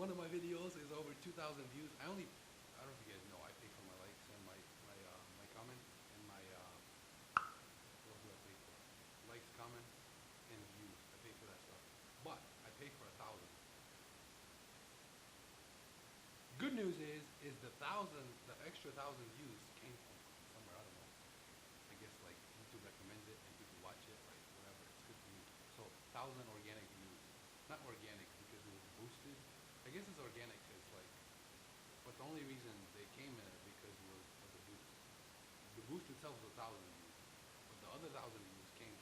one of my videos is over 2,000 views. I don't know if you guys know, I pay for my likes and my comment and my, what do I pay for? Likes, comment, and views. I pay for that stuff. But I pay for 1,000. Good news is the extra 1,000 views came from somewhere, I don't know. I guess like YouTube recommends it and people watch it, like whatever, it's good for me. So 1,000 organic views. Not organic because it was boosted. I guess it's organic because like, but the only reason they came in it because it was of the boost. The boost itself was 1,000 views, but the other 1,000 views came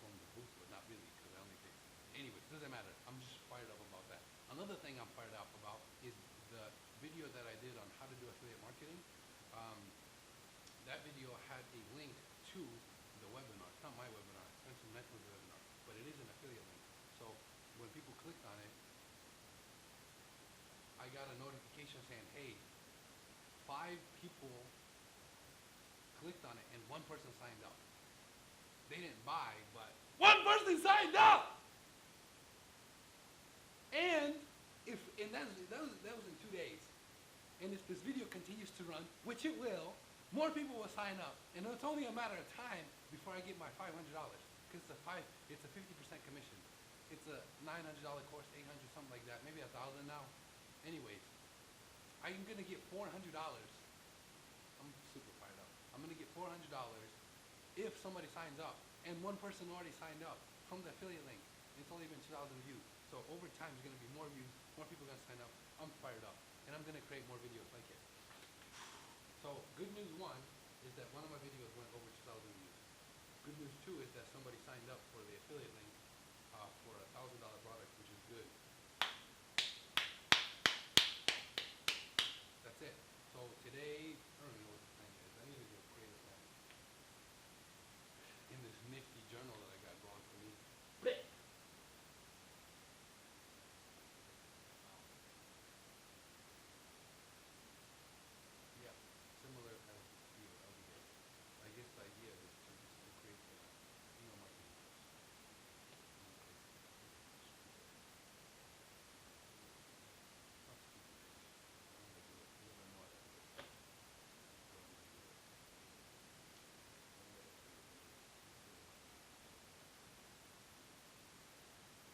from the boost, but not really because I only paid. Anyway, it doesn't matter. I'm just fired up about that. Another thing I'm fired up about is the video that I did on how to do affiliate marketing. That video had a link to the webinar. It's not my webinar, it's Spencer Network's webinar, but it is an affiliate link. So when people clicked on it, I got a notification saying, hey, 5 people clicked on it and 1 person signed up. They didn't buy, but 1 person signed up! And that was in 2 days. And if this video continues to run, which it will, more people will sign up. And it's only a matter of time before I get my $500. Because it's a 50% commission. It's a $900 course, $800, something like that. Maybe 1,000 now. Anyways, I'm gonna get $400. I'm super fired up. I'm gonna get $400 if somebody signs up. And 1 person already signed up from the affiliate link. It's only been 2,000 views. So over time, there's gonna be more views, more people are gonna sign up. I'm fired up. And I'm gonna create more videos like it. So good news 1 is that one of my videos went over 2,000 views. Good news 2 is that somebody signed up for the affiliate link for a $1,000 product, which is good. That's it. So today, I don't even know what the plan is. I need to go create a plan. In this nifty journal that I got going for me. Yeah, similar as the other day. I guess the idea is to create a email marketing course.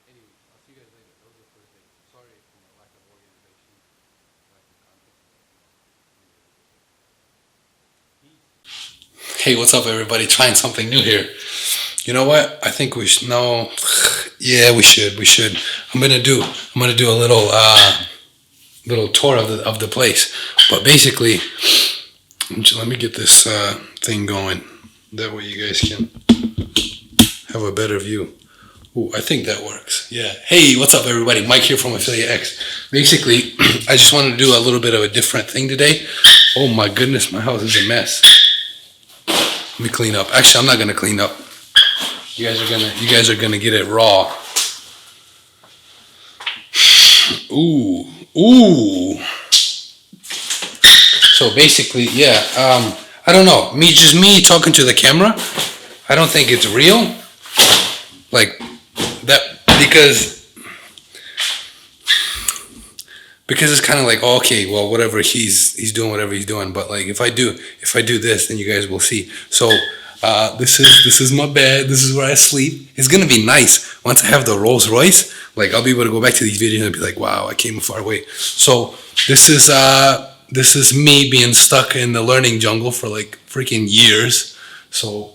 Anyways, I'll see you guys later. Those are the first days. Sorry for my lack of organization, lack of content, but peace. Hey, what's up, everybody? Trying something new here. You know what? I think we should. No, yeah, we should. I'm gonna do a little tour of the place. But basically, let me get this thing going. That way, you guys can have a better view. Ooh, I think that works. Yeah. Hey, what's up, everybody? Mike here from Affiliate X. Basically, I just wanted to do a little bit of a different thing today. Oh my goodness, my house is a mess. Let me clean up. Actually, I'm not gonna clean up. You guys are gonna get it raw. Ooh. So basically, yeah. I don't know. Just me talking to the camera. I don't think it's real. Like that because it's kind of like, okay, well, whatever, he's doing whatever he's doing. But like if I do this, then you guys will see. So this is my bed. This is where I sleep. It's gonna be nice once I have the Rolls Royce. Like I'll be able to go back to these videos and be like, wow, I came a far way. So this is me being stuck in the learning jungle for like freaking years. So,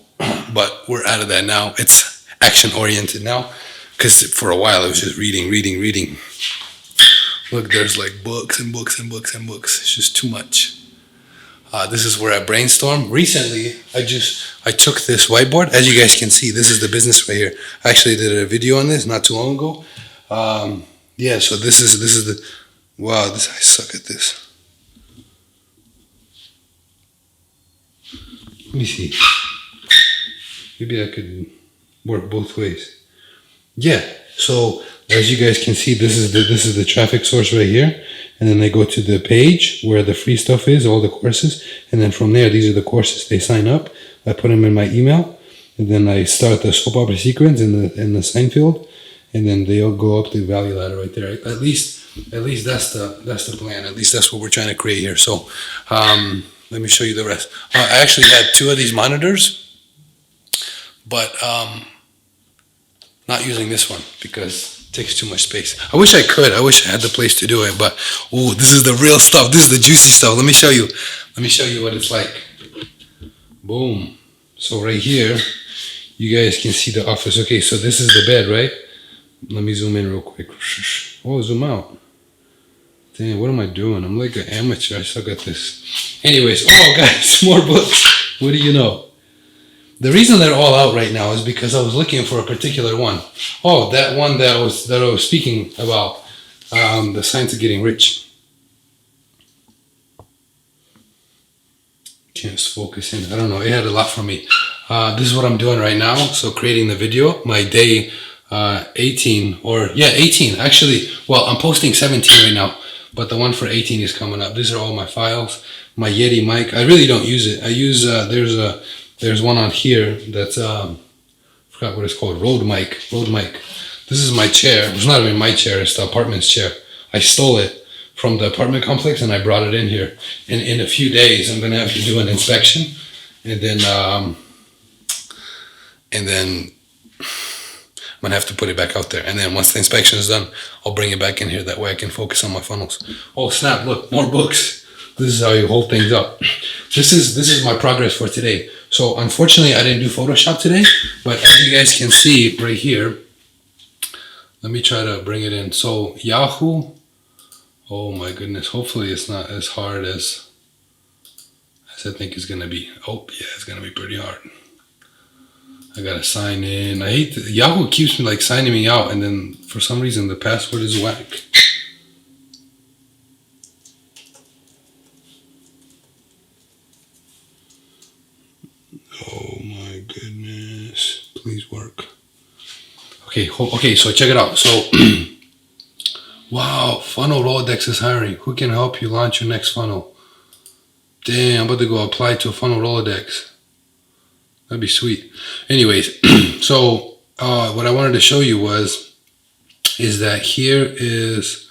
but we're out of that now. It's action oriented now. Because for a while I was just reading. Look, there's like books and books. It's just too much. This is where I brainstorm. Recently, I took this whiteboard. As you guys can see, this is the business right here. I actually did a video on this not too long ago. Yeah, so this is the, wow, I suck at this. Let me see. Maybe I could work both ways. Yeah, so as you guys can see, this is the traffic source right here, and then they go to the page where the free stuff is, all the courses, and then from there, these are the courses. They sign up. I put them in my email, and then I start the soap opera sequence in the sign field, and then they'll go up the value ladder right there. At least that's the plan. At least that's what we're trying to create here. So let me show you the rest. I actually had 2 of these monitors, but not using this one because it takes too much space. I wish I could. I wish I had the place to do it, but ooh, this is the real stuff. This is the juicy stuff. Let me show you. Let me show you what it's like. Boom. So right here, you guys can see the office. Okay, so this is the bed, right? Let me zoom in real quick. Oh, zoom out. Damn, what am I doing? I'm like an amateur. I suck at this. Anyways, oh guys, more books. What do you know? The reason they're all out right now is because I was looking for a particular one. Oh, that one that I was speaking about. The Science of Getting Rich. Can't focus in. I don't know. It had a lot for me. This is what I'm doing right now. So creating the video, my day 18 or yeah, 18 actually. Well, I'm posting 17 right now, but the one for 18 is coming up. These are all my files. My Yeti mic. I really don't use it. I use there's one on here that's forgot what it's called. Rode mic. This is my chair. It's not even my chair. It's the apartment's chair. I stole it from the apartment complex and I brought it in here. And in a few days, I'm gonna have to do an inspection, and then I'm gonna have to put it back out there. And then once the inspection is done, I'll bring it back in here. That way I can focus on my funnels. Oh snap! Look, more books. This is how you hold things up. This is my progress for today. So unfortunately, I didn't do Photoshop today, but as you guys can see right here, let me try to bring it in. So Yahoo. Oh my goodness. Hopefully it's not as hard as I think it's gonna be. Oh yeah, it's gonna be pretty hard. I gotta sign in. I hate Yahoo keeps me like signing me out, and then for some reason the password is whack. Oh my goodness. Please work. Okay, so check it out. So wow, Funnel Rolodex is hiring. Who can help you launch your next funnel? Damn, I'm about to go apply to a Funnel Rolodex. That'd be sweet. Anyways, so what I wanted to show you is that here is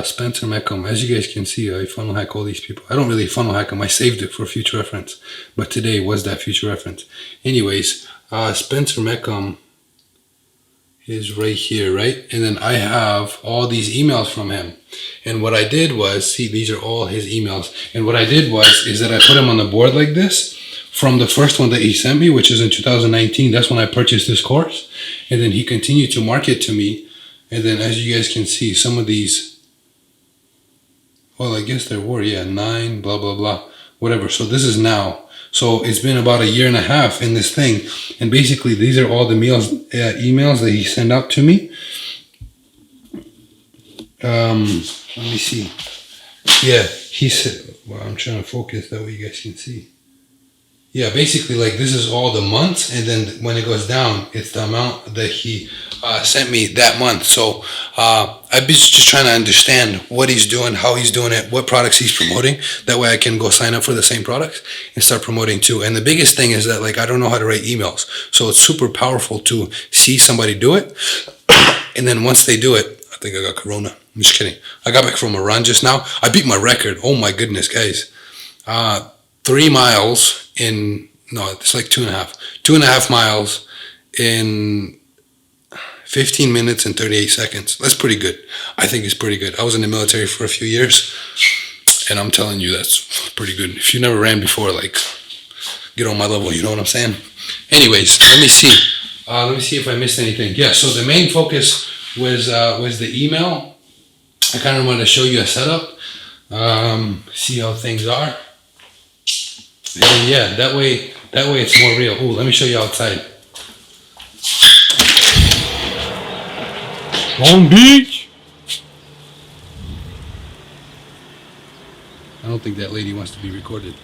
Spencer Meckham. As you guys can see, I funnel hack all these people. I don't really funnel hack them. I saved it for future reference. But today was that future reference. Anyways, Spencer Meckham is right here, right? And then I have all these emails from him. And what I did was, see, these are all his emails. And what I did is that I put him on the board like this from the first one that he sent me, which is in 2019. That's when I purchased this course. And then he continued to market to me. And then as you guys can see, some of these, well, I guess there were, yeah, 9, blah, blah, blah, whatever. So this is now. So it's been about 1.5 years in this thing. And basically, these are all the emails that he sent out to me. Let me see. Yeah, he said, well, I'm trying to focus that way you guys can see. Yeah, basically, like, this is all the months. And then when it goes down, it's the amount that he sent me that month. So I've been just trying to understand what he's doing, how he's doing it, what products he's promoting. That way I can go sign up for the same products and start promoting too. And the biggest thing is that, like, I don't know how to write emails. So it's super powerful to see somebody do it. And then once they do it, I think I got corona. I'm just kidding. I got back from a run just now. I beat my record. Oh my goodness, guys. 3 miles in, no, it's like 2.5. 2.5 miles in 15 minutes and 38 seconds. That's pretty good. I think it's pretty good. I was in the military for a few years, and I'm telling you, that's pretty good. If you never ran before, like, get on my level, you know what I'm saying? Anyways, let me see. Let me see if I missed anything. Yeah, so the main focus was the email. I kind of want to show you a setup, see how things are. And yeah, that way it's more real. Ooh, let me show you outside. Long Beach. I don't think that lady wants to be recorded.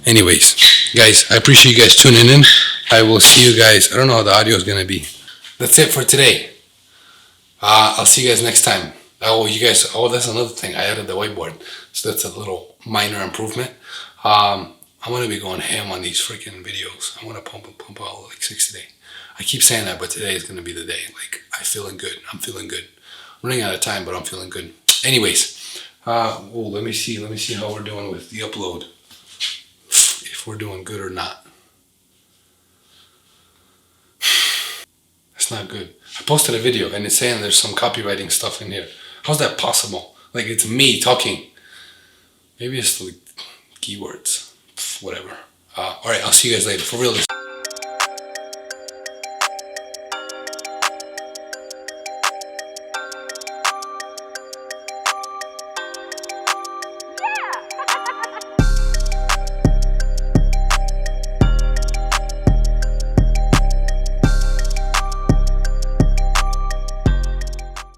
Anyways, guys, I appreciate you guys tuning in. I will see you guys. I don't know how the audio is going to be. That's it for today. I'll see you guys next time. Oh, you guys, that's another thing. I added the whiteboard. So that's a little minor improvement. I'm going to be going ham on these freaking videos. I want to pump out like 6 today. I keep saying that, but today is going to be the day. Like, I'm feeling good. I'm feeling good. I'm running out of time, but I'm feeling good. Anyways, let me see how we're doing with the upload. If we're doing good or not. It's not good. I posted a video and it's saying there's some copywriting stuff in here. How's that possible? Like, it's me talking. Maybe it's like keywords. Whatever. Alright, I'll see you guys later. For real.